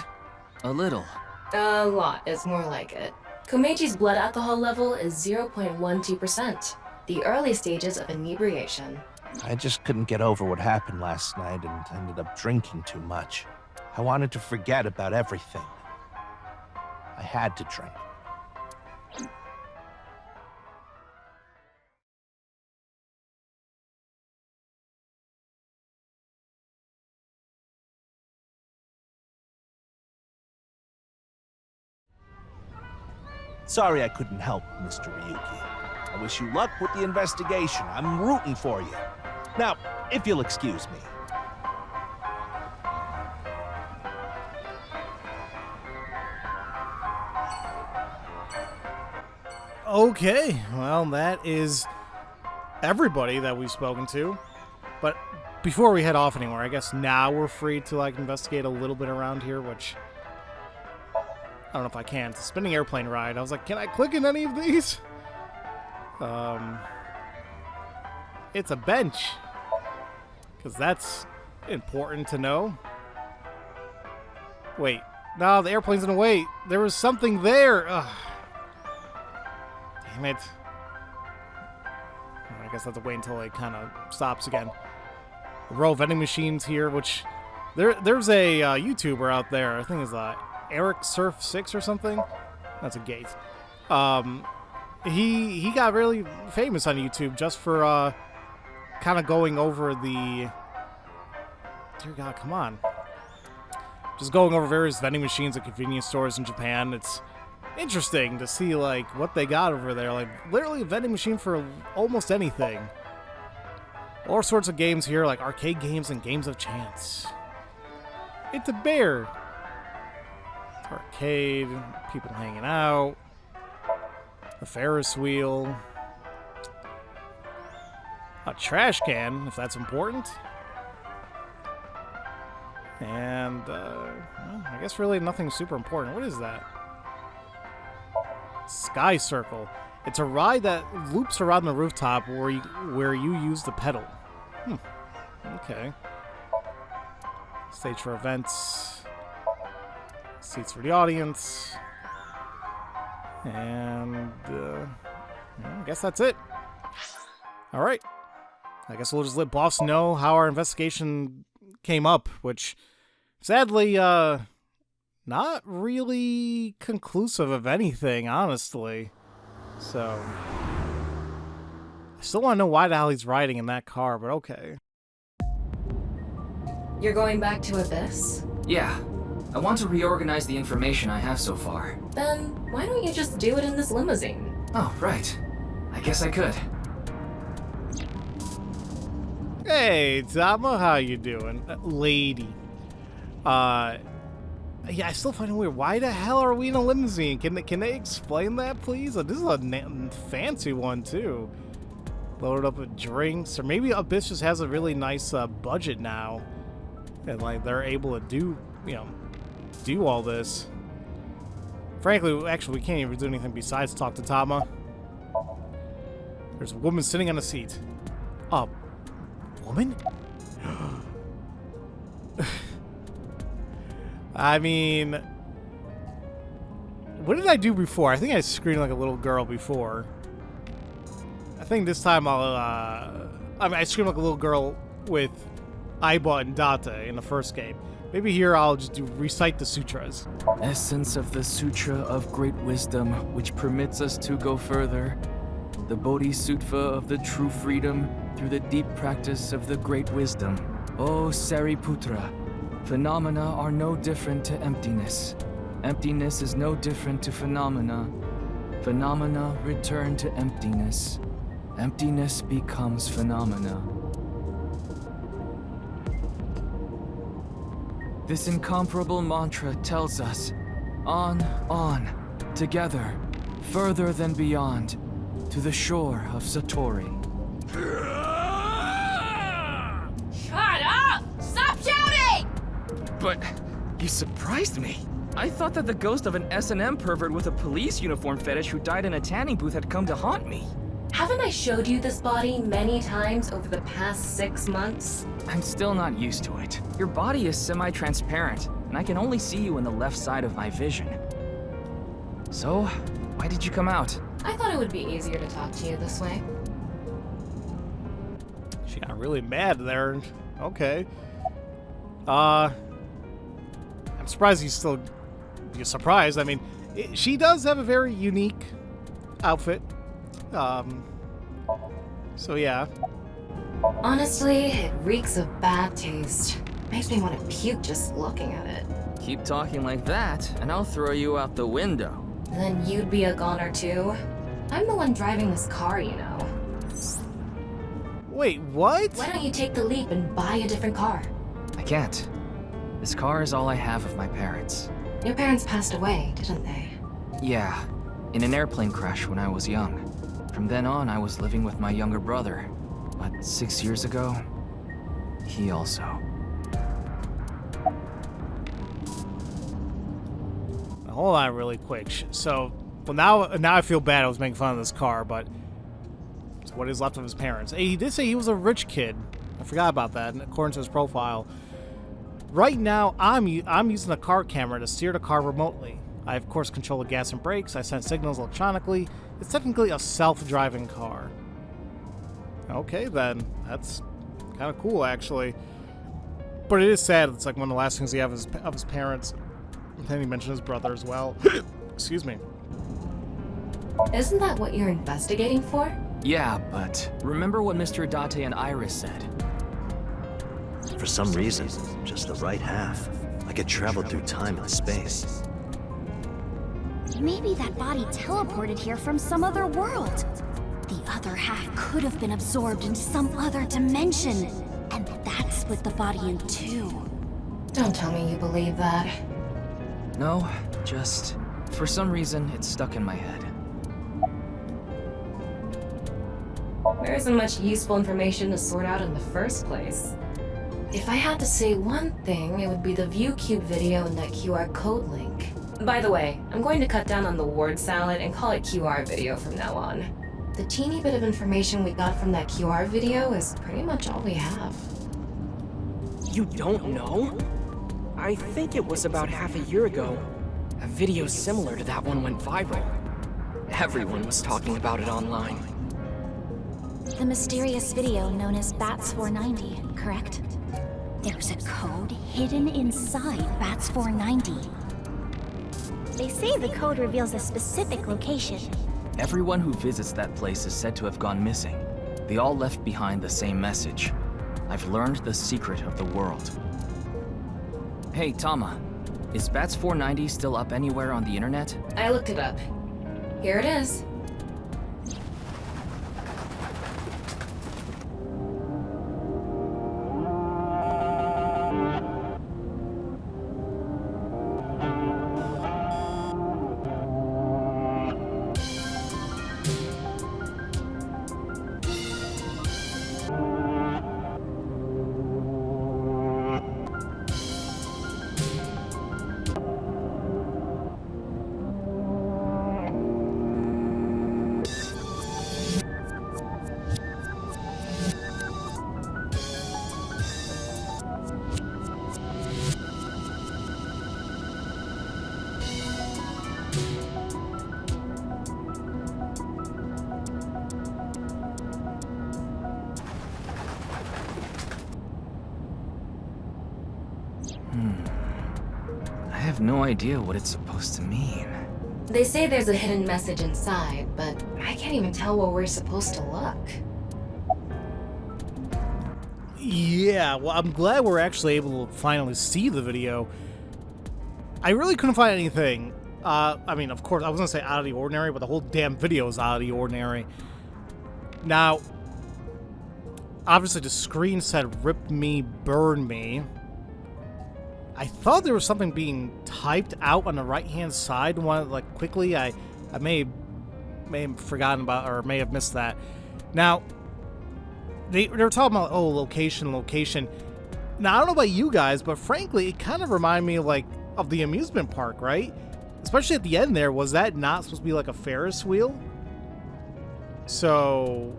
A little. A lot is more like it. Komeiji's blood alcohol level is 0.12%, the early stages of inebriation. I just couldn't get over what happened last night and ended up drinking too much. I wanted to forget about everything. I had to drink. Sorry I couldn't help, Mr. Ryuki. I wish you luck with the investigation. I'm rooting for you. Now, if you'll excuse me. Okay, well, that is everybody that we've spoken to. But before we head off anywhere, I guess now we're free to, like, investigate a little bit around here, which I don't know if I can. It's a spinning airplane ride. I was like, can I click in any of these? It's a bench. Because that's important to know. Wait. No, the airplane's gonna wait. There was something there. Ugh. Damn it. I guess I have to wait until it kind of stops again. A row of vending machines here, which there's a YouTuber out there. I think it's Eric Surf 6 or something. That's a gate. He got really famous on YouTube just for kind of going over the. Dear God, come on! Just going over various vending machines at convenience stores in Japan. It's interesting to see like what they got over there. Like literally a vending machine for almost anything. All sorts of games here, like arcade games and games of chance. It's a bear. Arcade, people hanging out, a Ferris wheel, a trash can, if that's important, and, well, I guess really nothing super important. What is that? Sky Circle. It's a ride that loops around the rooftop where you use the pedal. Okay. Stage for events. Seats for the audience. And, I guess that's it. Alright. I guess we'll just let Boss know how our investigation came up, which, sadly, not really conclusive of anything, honestly. So, I still want to know why the hell he's riding in that car, but okay. You're going back to Abyss? Yeah. I want to reorganize the information I have so far. Then, why don't you just do it in this limousine? Oh, right. I guess I could. Hey, Tama, how you doing? Lady. Yeah, I still find it weird. Why the hell are we in a limousine? Can they explain that, please? This is a fancy one, too. Loaded up with drinks. Or maybe Abyss just has a really nice budget now. And, like, they're able to do, do all this. Frankly, actually, we can't even do anything besides talk to Tama. There's a woman sitting on a seat. A woman? I mean, what did I do before? I think I screamed like a little girl before. I think this time I screamed like a little girl with Aiba and Tama in the first game. Maybe here I'll just recite the sutras. Essence of the Sutra of Great Wisdom, which permits us to go further. The Bodhisattva of the true freedom through the deep practice of the Great Wisdom. O Sariputra, phenomena are no different to emptiness. Emptiness is no different to phenomena. Phenomena return to emptiness. Emptiness becomes phenomena. This incomparable mantra tells us, on, together, further than beyond, to the shore of Satori. Shut up! Stop shouting! But you surprised me. I thought that the ghost of an S&M pervert with a police uniform fetish who died in a tanning booth had come to haunt me. Haven't I showed you this body many times over the past 6 months? I'm still not used to it. Your body is semi-transparent, and I can only see you in the left side of my vision. So, why did you come out? I thought it would be easier to talk to you this way. She got really mad there. Okay. I'm surprised he's still... You're surprised. I mean, she does have a very unique outfit. So yeah. Honestly, it reeks of bad taste. Makes me want to puke just looking at it. Keep talking like that, and I'll throw you out the window. Then you'd be a goner too. I'm the one driving this car, you know. Wait, what? Why don't you take the leap and buy a different car? I can't. This car is all I have of my parents. Your parents passed away, didn't they? Yeah, in an airplane crash when I was young. From then on, I was living with my younger brother. But 6 years ago, he also. Hold on really quick. So, well, now I feel bad I was making fun of this car, but it's what is left of his parents. He did say he was a rich kid. I forgot about that, according to his profile. Right now, I'm using a car camera to steer the car remotely. I, of course, control the gas and brakes. I send signals electronically. It's technically a self-driving car. Okay, then. That's kind of cool, actually. But it is sad. It's like one of the last things he has of his parents. And then he mentioned his brother as well. Excuse me. Isn't that what you're investigating for? Yeah, but remember what Mr. Date and Iris said? For some reason, just the right half. I could travel through time and space. Maybe that body teleported here from some other world. The other half could have been absorbed into some other dimension. And that split the body in two. Don't tell me you believe that. No, just for some reason it's stuck in my head. There isn't much useful information to sort out in the first place. If I had to say one thing, it would be the ViewCube video and that QR code link. By the way, I'm going to cut down on the word salad and call it QR video from now on. The teeny bit of information we got from that QR video is pretty much all we have. You don't know? I think it was about half a year ago. A video similar to that one went viral. Everyone was talking about it online. The mysterious video known as BATS490, correct? There's a code hidden inside BATS490. They say the code reveals a specific location. Everyone who visits that place is said to have gone missing. They all left behind the same message. I've learned the secret of the world. Hey, Tama. Is BATS490 still up anywhere on the internet? I looked it up. Here it is. I have no idea what it's supposed to mean. They say there's a hidden message inside, but I can't even tell where we're supposed to look. Yeah, well, I'm glad we're actually able to finally see the video. I really couldn't find anything. I mean, of course, I was gonna say out of the ordinary, but the whole damn video is out of the ordinary. Now, obviously the screen said "rip me, burn me." I thought there was something being typed out on the right-hand side. Like quickly, I may have forgotten about, or may have missed that. Now, they were talking about location. Now I don't know about you guys, but frankly, it kind of reminded me of the amusement park, right? Especially at the end there. Was that not supposed to be like a Ferris wheel? So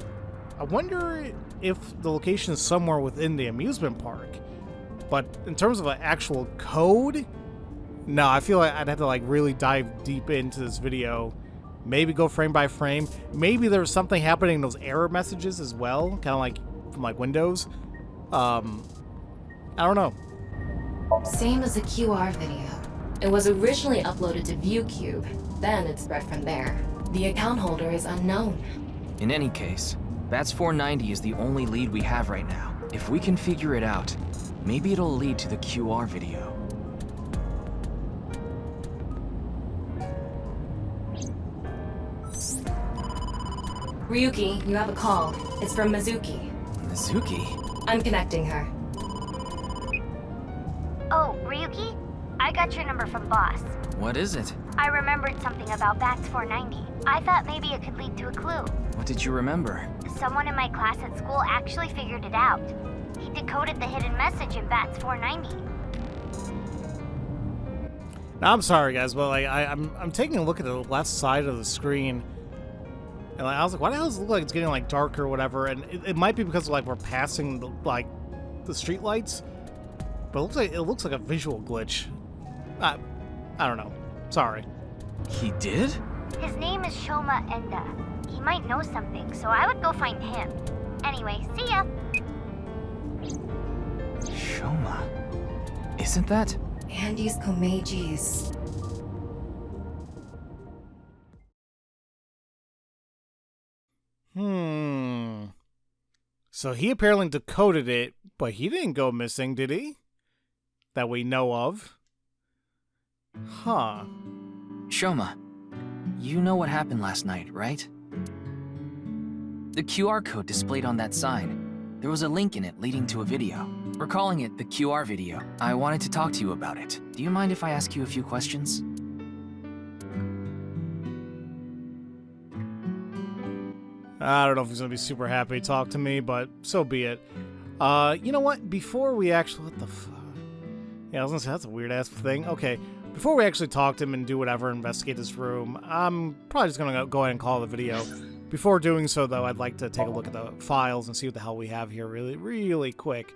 I wonder if the location is somewhere within the amusement park. But in terms of an actual code, no, I feel like I'd have to really dive deep into this video. Maybe go frame by frame. Maybe there's something happening in those error messages as well. Kind of like from like Windows. I don't know. Same as the QR video. It was originally uploaded to ViewCube, then it spread from there. The account holder is unknown. In any case, BATS490 is the only lead we have right now. If we can figure it out, maybe it'll lead to the QR video. Ryuki, you have a call. It's from Mizuki. Mizuki? I'm connecting her. Oh, Ryuki? I got your number from Boss. What is it? I remembered something about BATS490. I thought maybe it could lead to a clue. What did you remember? Someone in my class at school actually figured it out. He decoded the hidden message in BATS490. Now, I'm sorry, guys, but like I'm taking a look at the left side of the screen, and like, I was like, why the hell does it look like it's getting like darker or whatever? And it might be because like we're passing the street lights, but it looks like a visual glitch. I don't know. Sorry. He did? His name is Shoma Enda. He might know something, so I would go find him. Anyway, see ya. Shoma. Isn't that? Andy's Komeji's. So he apparently decoded it, but he didn't go missing, did he? That we know of. Huh. Shoma, you know what happened last night, right? The QR code displayed on that sign. There was a link in it leading to a video. We're calling it the QR video. I wanted to talk to you about it. Do you mind if I ask you a few questions? I don't know if he's gonna be super happy to talk to me, but so be it. You know what? Before we actually... What the fuck? Yeah, I was gonna say, that's a weird-ass thing. Okay, before we actually talk to him and do whatever, investigate this room, I'm probably just gonna go ahead and call the video. Before doing so, though, I'd like to take a look at the files and see what the hell we have here really quick.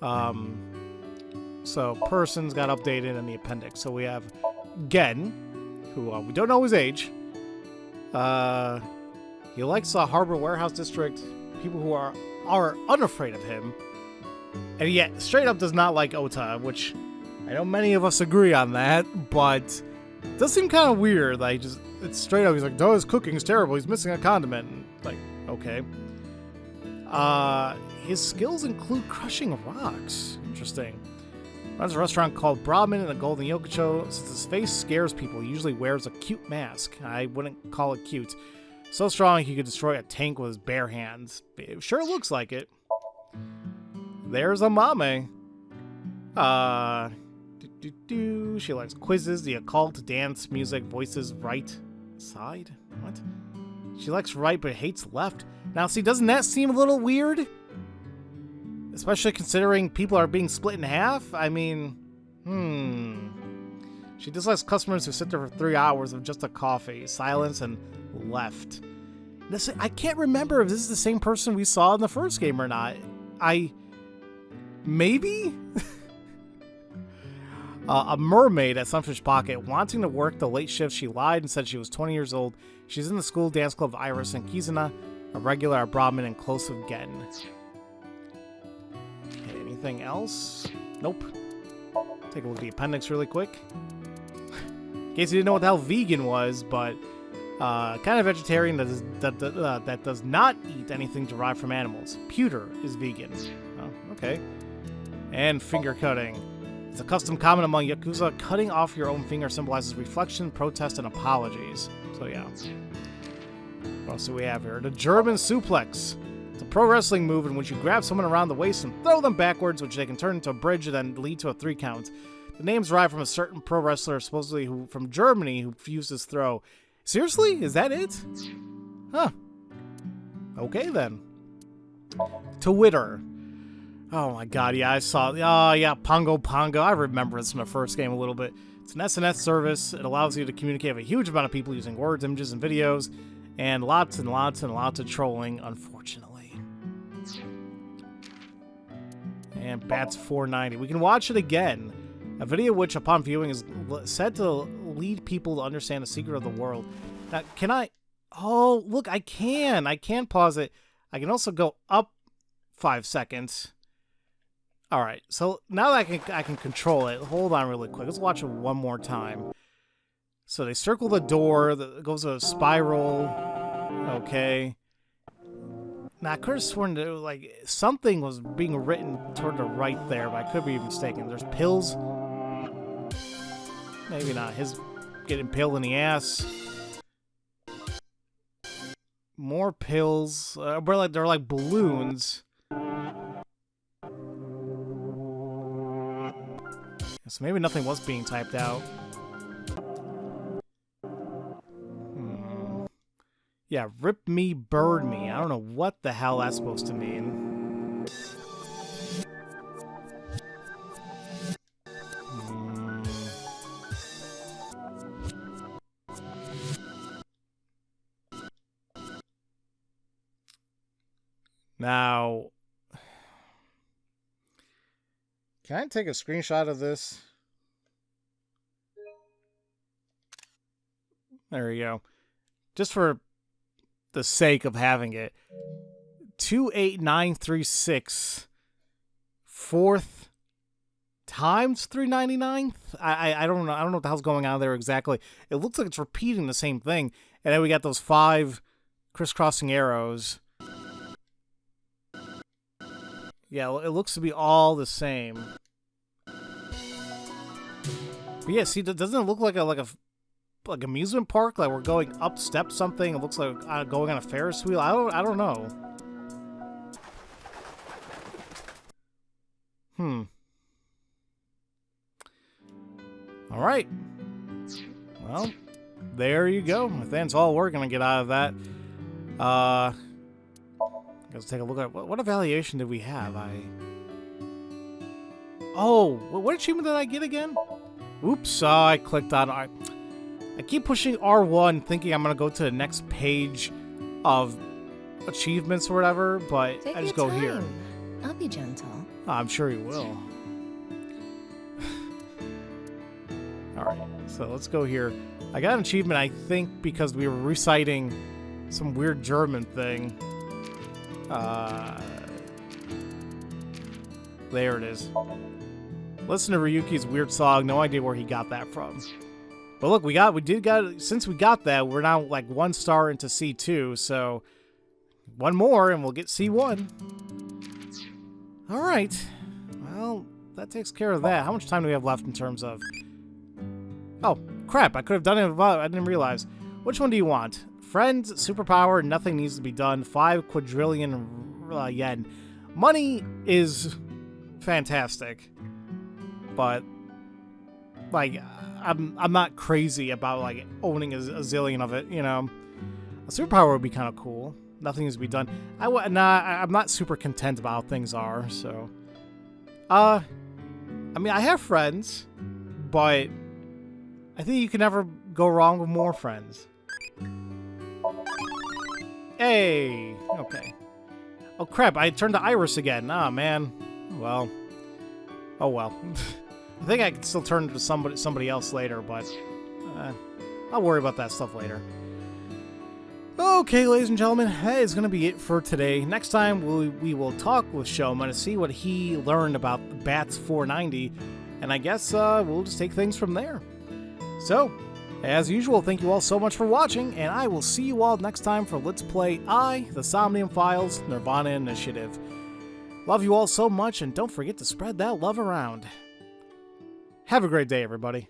So, persons got updated in the appendix. So we have Gen, who we don't know his age. He likes the Harbor Warehouse District, people who are unafraid of him. And yet, straight up does not like Ota, which I know many of us agree on that, but it does seem kind of weird. Like, it's straight up, he's like, no, his cooking's terrible, he's missing a condiment. And, like, okay. His skills include crushing rocks. Interesting. Runs a restaurant called Brahmin in the Golden Yokocho. Since his face scares people, he usually wears a cute mask. I wouldn't call it cute. So strong he could destroy a tank with his bare hands. It sure looks like it. There's Amame. She likes quizzes, the occult, dance, music, voices, right side? What? She likes right but hates left. Now, see, doesn't that seem a little weird? Especially considering people are being split in half? I mean, She dislikes customers who sit there for 3 hours of just a coffee, silence, and left. I can't remember if this is the same person we saw in the first game or not. Maybe? A mermaid at Sunfish Pocket. Wanting to work the late shift, she lied and said she was 20 years old. She's in the school dance club of Iris and Kizuna, a regular at Brahmin and close with Gen. Okay, anything else? Nope. Take a look at the appendix really quick. In case you didn't know what the hell vegan was, but kind of vegetarian that does not eat anything derived from animals. Pewter is vegan. Oh, okay. And finger cutting. It's a custom common among Yakuza. Cutting off your own finger symbolizes reflection, protest, and apologies. So yeah. What else do we have here? The German suplex. It's a pro wrestling move in which you grab someone around the waist and throw them backwards, which they can turn into a bridge and then lead to a 3 count. The name's derived from a certain pro wrestler, supposedly from Germany, who fused this throw. Seriously? Is that it? Huh. Okay, then. Twitter. Oh my god, yeah, I saw... Oh, yeah, Pongo. I remember this from the first game a little bit. It's an SNS service. It allows you to communicate with a huge amount of people using words, images, and videos. And lots and lots and lots of trolling, unfortunately. And BATS490. We can watch it again. A video which, upon viewing, is said to lead people to understand the secret of the world. Now, can I... Oh, look, I can. I can pause it. I can also go up 5 seconds. All right, so now that I can control it, hold on really quick. Let's watch it one more time. So they circle the door, it goes to a spiral. Okay. Now I could have sworn that like something was being written toward the right there, but I could be mistaken. There's pills. Maybe not. His getting impaled in the ass. More pills. But they're like balloons. So maybe nothing was being typed out. Yeah, rip me, bird me. I don't know what the hell that's supposed to mean. Now, can I take a screenshot of this? There we go. Just for the sake of having it. 28936 4th times 399. I don't know. I don't know what the hell's going on there exactly. It looks like it's repeating the same thing. And then we got those 5 crisscrossing arrows. Yeah, it looks to be all the same. But yeah, see, doesn't it look like a amusement park? Like we're going up step something. It looks like going on a Ferris wheel. I don't know. All right. Well, there you go. I think that's all we're gonna get out of that. Let's take a look at what evaluation did we have? Oh, what achievement did I get again? Oops, I clicked on I keep pushing R1 thinking I'm going to go to the next page of achievements or whatever, but I just go here. I'll be gentle. I'm sure you will. Alright, so let's go here. I got an achievement, I think, because we were reciting some weird German thing. There it is. Listen to Ryuki's weird song. No idea where he got that from. But look, since we got that, we're now like 1 star into C2, so 1 more and we'll get C1. All right. Well, that takes care of that. How much time do we have left in terms of... Oh, crap. I could have done it, I didn't realize. Which one do you want? Friends, superpower, nothing needs to be done, 5 quadrillion yen. Money is fantastic, but like I'm not crazy about like owning a zillion of it, you know. A superpower would be kind of cool. Nothing needs to be done. I'm not super content about how things are, so I mean, I have friends, but I think you can never go wrong with more friends. Hey! Okay. Oh crap, I turned to Iris again. Ah, man. Well. Oh well. I think I can still turn to somebody else later, but I'll worry about that stuff later. Okay, ladies and gentlemen, that is going to be it for today. Next time, we will talk with Shoma to see what he learned about the BATS490, and I guess we'll just take things from there. So, as usual, thank you all so much for watching, and I will see you all next time for Let's Play the Somnium Files, Nirvana Initiative. Love you all so much, and don't forget to spread that love around. Have a great day, everybody.